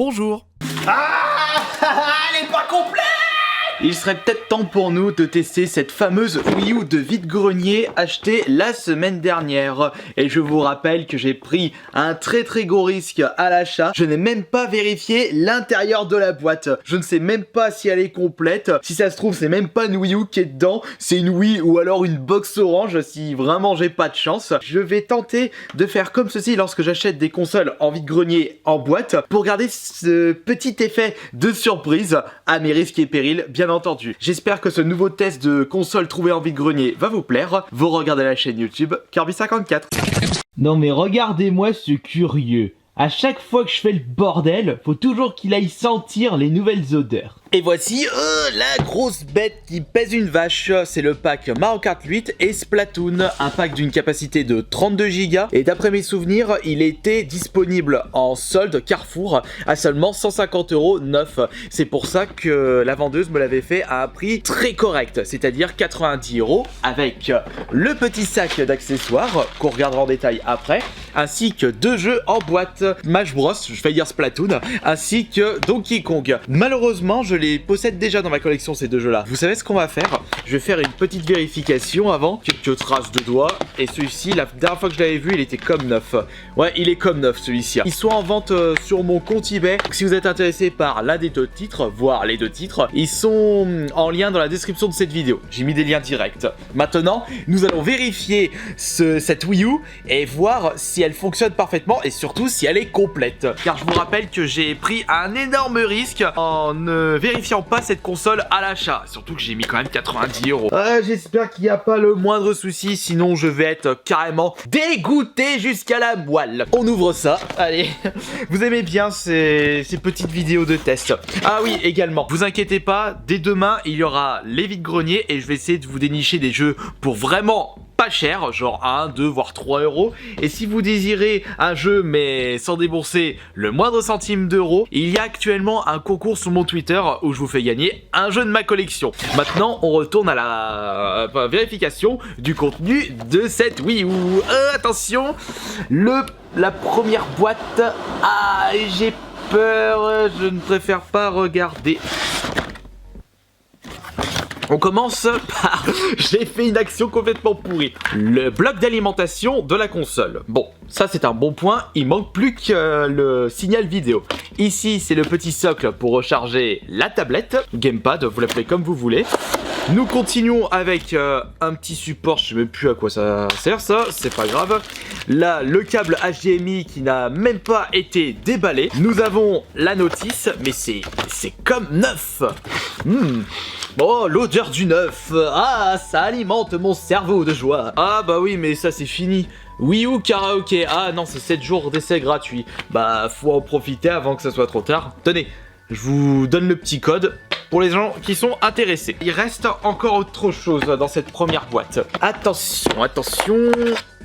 Bonjour. Elle est pas complète. Il serait peut-être temps pour nous de tester cette fameuse Wii U de vide-grenier achetée la semaine dernière. Et je vous rappelle que j'ai pris un très gros risque à l'achat. Je n'ai même pas vérifié l'intérieur de la boîte. Je ne sais même pas si elle est complète. Si ça se trouve, c'est même pas une Wii U qui est dedans. C'est une Wii ou alors une box orange si vraiment j'ai pas de chance. Je vais tenter de faire comme ceci lorsque j'achète des consoles en vide-grenier en boîte pour garder ce petit effet de surprise à mes risques et périls, bien entendu. J'espère que ce nouveau test de console trouvée en vide-grenier va vous plaire. Vous regardez la chaîne YouTube Kirby54. Non mais regardez-moi ce curieux. À chaque fois que je fais le bordel, faut toujours qu'il aille sentir les nouvelles odeurs. Et voici la grosse bête qui pèse une vache. C'est le pack Mario Kart 8 et Splatoon, un pack d'une capacité de 32 Go. Et d'après mes souvenirs, il était disponible en solde Carrefour à seulement 150 € neuf. C'est pour ça que la vendeuse me l'avait fait à un prix très correct, c'est-à-dire 90 € avec le petit sac d'accessoires qu'on regardera en détail après, ainsi que 2 jeux en boîte, Smash Bros, je vais dire Splatoon, ainsi que Donkey Kong. Malheureusement, je les possède déjà dans ma collection, ces deux jeux-là. Vous savez ce qu'on va faire? Je vais faire une petite vérification avant. Quelques traces de doigts. Et celui-ci, la dernière fois que je l'avais vu, il était comme neuf. Ouais, il est comme neuf, celui-ci. Ils sont en vente sur mon compte eBay. Donc, si vous êtes intéressé par l'un des deux titres, voire les deux titres, ils sont en lien dans la description de cette vidéo. J'ai mis des liens directs. Maintenant, nous allons vérifier cette Wii U et voir si elle fonctionne parfaitement et surtout si elle est complète. Car je vous rappelle que j'ai pris un énorme risque en vérifiant pas cette console à l'achat, surtout que j'ai mis quand même 90 €. J'espère qu'il n'y a pas le moindre souci, sinon je vais être carrément dégoûté jusqu'à la moelle. On ouvre ça, allez. Vous aimez bien ces petites vidéos de test. Ah oui, également, vous inquiétez pas, dès demain il y aura les vides-greniers et je vais essayer de vous dénicher des jeux pour vraiment pas cher, genre 1, 2, voire 3 €. Et si vous désirez un jeu mais sans débourser le moindre centime d'euro, il y a actuellement un concours sur mon Twitter où je vous fais gagner un jeu de ma collection. Maintenant, on retourne à la vérification du contenu de cette Wii U. Attention, la première boîte. Ah, j'ai peur, je ne préfère pas regarder. On commence par... J'ai fait une action complètement pourrie. Le bloc d'alimentation de la console. Bon, ça c'est un bon point. Il manque plus que le signal vidéo. Ici, c'est le petit socle pour recharger la tablette. Gamepad, vous l'appelez comme vous voulez. Nous continuons avec un petit support. Je sais même plus à quoi ça sert ça. C'est pas grave. Là, le câble HDMI qui n'a même pas été déballé. Nous avons la notice. Mais c'est comme neuf. Oh, l'odeur du neuf. Ah, ça alimente mon cerveau de joie. Ah bah oui, mais ça c'est fini. Wii U karaoké. Ah non, c'est 7 jours d'essai gratuit. Bah, faut en profiter avant que ça soit trop tard. Tenez, je vous donne le petit code pour les gens qui sont intéressés. Il reste encore autre chose dans cette première boîte. Attention, attention.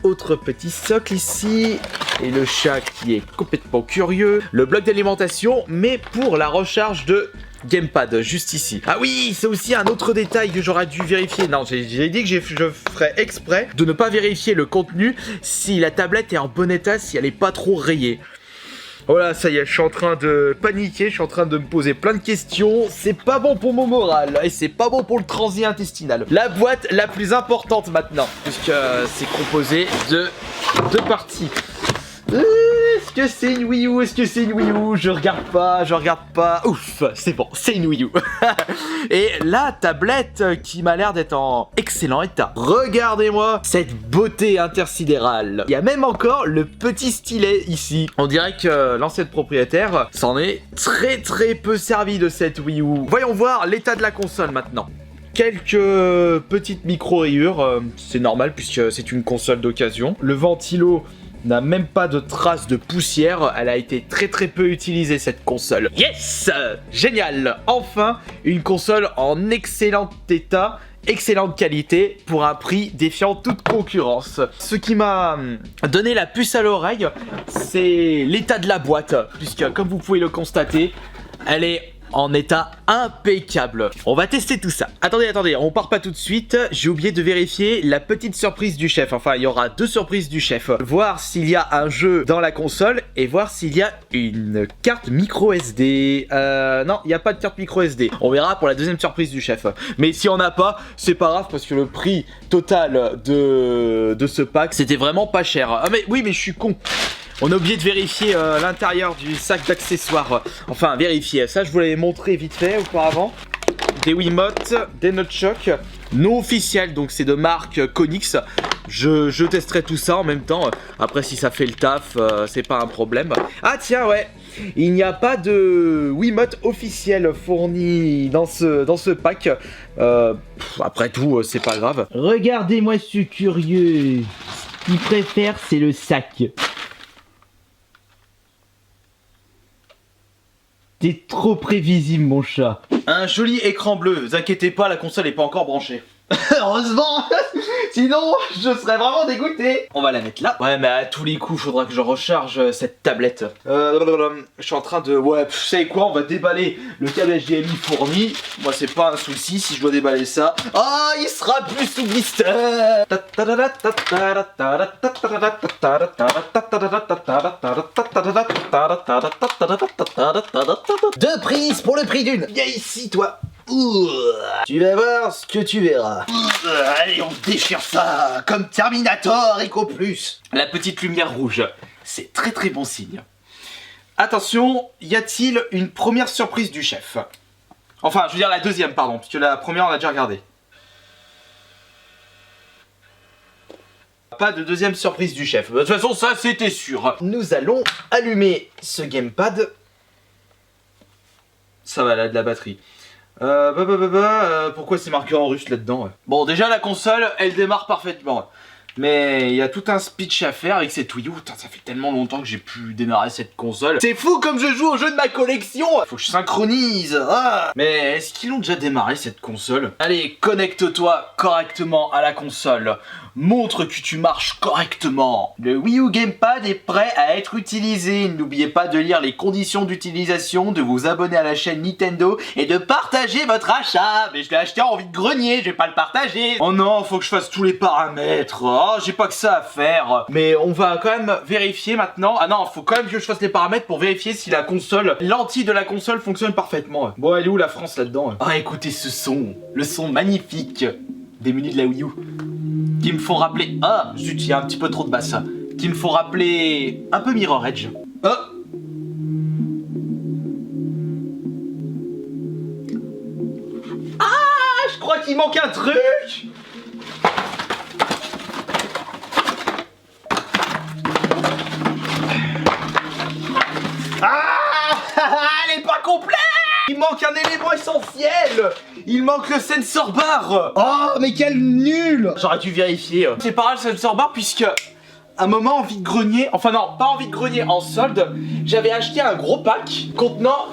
Autre petit socle ici. Et le chat qui est complètement curieux. Le bloc d'alimentation, mais pour la recharge de Gamepad, juste ici. Ah oui, c'est aussi un autre détail que j'aurais dû vérifier. Non, j'ai dit que je ferais exprès de ne pas vérifier le contenu si la tablette est en bon état, si elle est pas trop rayée. Voilà, ça y est, je suis en train de paniquer, je suis en train de me poser plein de questions. C'est pas bon pour mon moral et c'est pas bon pour le transit intestinal. La boîte la plus importante maintenant, puisque c'est composé de deux parties. Est-ce que c'est une Wii U? Est-ce que c'est une Wii U? Je regarde pas. Ouf, c'est bon, c'est une Wii U. Et la tablette qui m'a l'air d'être en excellent état. Regardez-moi cette beauté intersidérale. Il y a même encore le petit stylet ici. On dirait que l'ancienne propriétaire s'en est très peu servi de cette Wii U. Voyons voir l'état de la console maintenant. Quelques petites micro-rayures, c'est normal puisque c'est une console d'occasion. Le ventilo n'a même pas de traces de poussière, elle a été très peu utilisée cette console. Yes! Génial! Enfin, une console en excellent état, excellente qualité, pour un prix défiant toute concurrence. Ce qui m'a donné la puce à l'oreille, c'est l'état de la boîte, puisque comme vous pouvez le constater, elle est en état impeccable. On va tester tout ça. Attendez, on part pas tout de suite. J'ai oublié de vérifier la petite surprise du chef. Enfin, il y aura 2 surprises du chef. Voir s'il y a un jeu dans la console et voir s'il y a une carte micro SD. Non, il n'y a pas de carte micro SD. On verra pour la deuxième surprise du chef. Mais si on n'a pas, c'est pas grave parce que le prix total de ce pack, c'était vraiment pas cher. Ah mais oui, mais je suis con. On a oublié de vérifier l'intérieur du sac d'accessoires. Enfin, vérifier. Ça, je vous l'avais montré vite fait auparavant. Des Wiimotes, des nunchucks non officiels, donc c'est de marque Konix. Je testerai tout ça en même temps. Après, si ça fait le taf, c'est pas un problème. Ah tiens, ouais, il n'y a pas de Wiimote officiel fourni dans ce pack. Après tout, c'est pas grave. Regardez-moi ce curieux. Ce qu'il préfère, c'est le sac. T'es trop prévisible, mon chat. Un joli écran bleu. Vous inquiétez pas, la console est pas encore branchée. Heureusement. Sinon, je serais vraiment dégoûté. On va la mettre là. Ouais, mais à tous les coups, faudra que je recharge cette tablette. Je suis en train de... Ouais, vous savez quoi, on va déballer le câble HDMI fourni. Moi, c'est pas un souci si je dois déballer ça. Ah, il sera plus sous blister. Deux prises pour le prix d'une. Viens ici, toi. Tu vas voir ce que tu verras. Allez, on déchire ça comme Terminator Eco Plus. La petite lumière rouge, c'est très très bon signe. Attention, y a-t-il une première surprise du chef? Enfin, je veux dire la deuxième, pardon, puisque la première on l'a déjà regardée. Pas de deuxième surprise du chef. De toute façon, ça c'était sûr. Nous allons allumer ce gamepad. Ça va, là, de la batterie. Pourquoi c'est marqué en russe là-dedans? Bon, déjà la console, elle démarre parfaitement. Mais il y a tout un speech à faire avec cette Wii U. Putain, ça fait tellement longtemps que j'ai pu démarrer cette console. C'est fou comme je joue au jeu de ma collection. Faut que je synchronise. Mais est-ce qu'ils l'ont déjà démarré cette console? Allez, connecte-toi correctement à la console. Montre que tu marches correctement. Le Wii U Gamepad est prêt à être utilisé. N'oubliez pas de lire les conditions d'utilisation, de vous abonner à la chaîne Nintendo et de partager votre achat. Mais je l'ai acheté en vide-grenier, je vais pas le partager. Oh non, faut que je fasse tous les paramètres. Oh, j'ai pas que ça à faire. Mais on va quand même vérifier maintenant. Ah non, faut quand même que je fasse les paramètres pour vérifier si la console, l'anti de la console fonctionne parfaitement. Bon, elle est où la France là-dedans? Ah, écoutez ce son. Le son magnifique des menus de la Wii U. Qui me font rappeler... Ah, zut, il y a un petit peu trop de basse. Qui me font rappeler... un peu Mirror Edge. Oh. Ah, je crois qu'il manque un truc. Ah, elle est pas complète. Il manque un élément essentiel. Il manque le sensor bar. Oh, mais quel nul. J'aurais dû vérifier. C'est pas grave le sensor bar puisque... un moment en vide-grenier, enfin non, pas en vide-grenier, en solde, j'avais acheté un gros pack contenant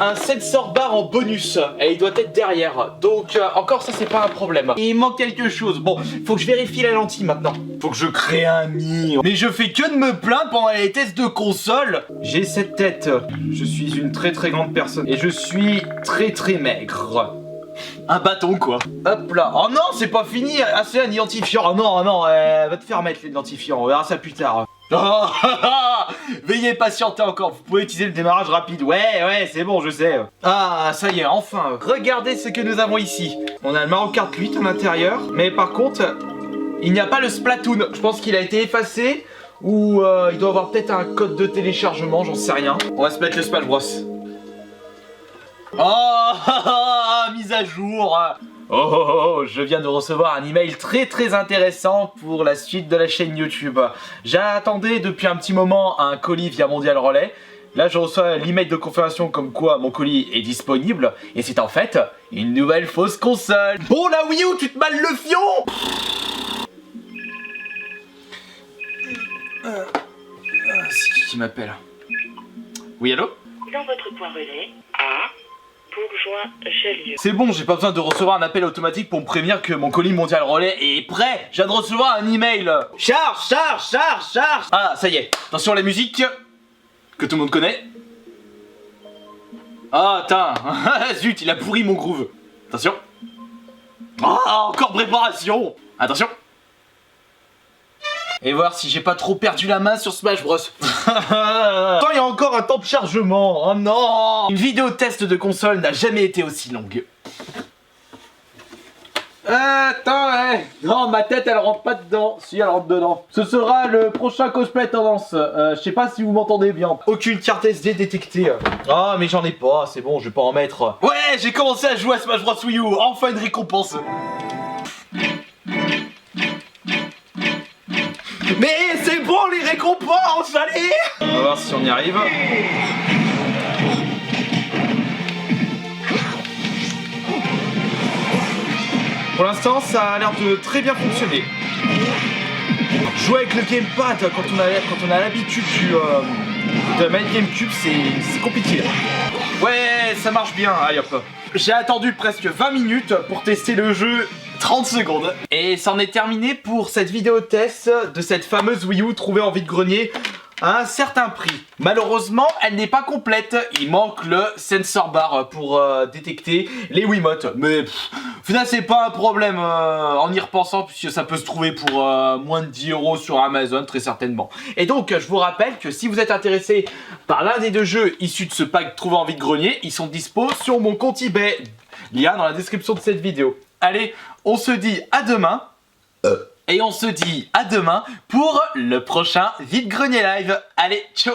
un sensor bar en bonus et il doit être derrière. Donc encore ça c'est pas un problème. Il manque quelque chose. Bon, faut que je vérifie la lentille maintenant. Faut que je crée un nid. Mais je fais que de me plaindre pendant les tests de console. J'ai cette tête. Je suis une très très grande personne et je suis très très maigre. Un bâton quoi. Hop là. Oh non, c'est pas fini. Ah, c'est un identifiant. Oh non, va te faire mettre l'identifiant. On verra ça plus tard. Oh, veuillez patienter encore. Vous pouvez utiliser le démarrage rapide. Ouais, c'est bon, je sais. Ah, ça y est, enfin. Regardez ce que nous avons ici. On a le Mario Kart 8 à l'intérieur. Mais par contre, il n'y a pas le Splatoon. Je pense qu'il a été effacé. Ou il doit avoir peut-être un code de téléchargement, j'en sais rien. On va se mettre le Smash Bros. Oh, mise à jour. Oh, je viens de recevoir un email très très intéressant pour la suite de la chaîne YouTube. J'attendais depuis un petit moment un colis via Mondial Relay. Là, je reçois l'email de confirmation comme quoi mon colis est disponible. Et c'est en fait une nouvelle fausse console. Bon, la Wii U, tu te malles le fion. C'est qui m'appelle? Oui, allô? Dans votre point relais, A, Bourgeois Jolieu. C'est bon, j'ai pas besoin de recevoir un appel automatique pour me prévenir que mon colis Mondial Relais est prêt. Je viens de recevoir un email. Charge. Ah, ça y est. Attention à la musique que tout le monde connaît. Ah, attends. Zut, il a pourri mon groove. Attention. Ah, encore préparation. Attention. Et voir si j'ai pas trop perdu la main sur Smash Bros. Attends, il y a encore un temps de chargement. Oh non. Une vidéo test de console n'a jamais été aussi longue. Attends, ouais. Non, ma tête elle rentre pas dedans. Si, elle rentre dedans. Ce sera le prochain cosplay tendance. Je sais pas si vous m'entendez bien. Aucune carte SD détectée. Ah, mais j'en ai pas, c'est bon, je vais pas en mettre. Ouais, j'ai commencé à jouer à Smash Bros Wii U. Enfin une récompense. Mais c'est bon les récompenses, allez. On va voir si on y arrive. Pour l'instant, ça a l'air de très bien fonctionner. Jouer avec le gamepad quand on a l'habitude de la manette GameCube, c'est compliqué. Ouais, ça marche bien. Allez hop. J'ai attendu presque 20 minutes pour tester le jeu. 30 secondes. Et c'en est terminé pour cette vidéo test de cette fameuse Wii U trouvée en vide-grenier à un certain prix. Malheureusement, elle n'est pas complète. Il manque le sensor bar pour détecter les Wiimotes. Mais finalement, c'est pas un problème en y repensant, puisque ça peut se trouver pour moins de 10 € sur Amazon, très certainement. Et donc, je vous rappelle que si vous êtes intéressé par l'un des deux jeux issus de ce pack trouvé en vide-grenier, ils sont dispo sur mon compte eBay. Lien dans la description de cette vidéo. Allez, on se dit à demain. Et on se dit à demain pour le prochain vide-grenier live. Allez, ciao.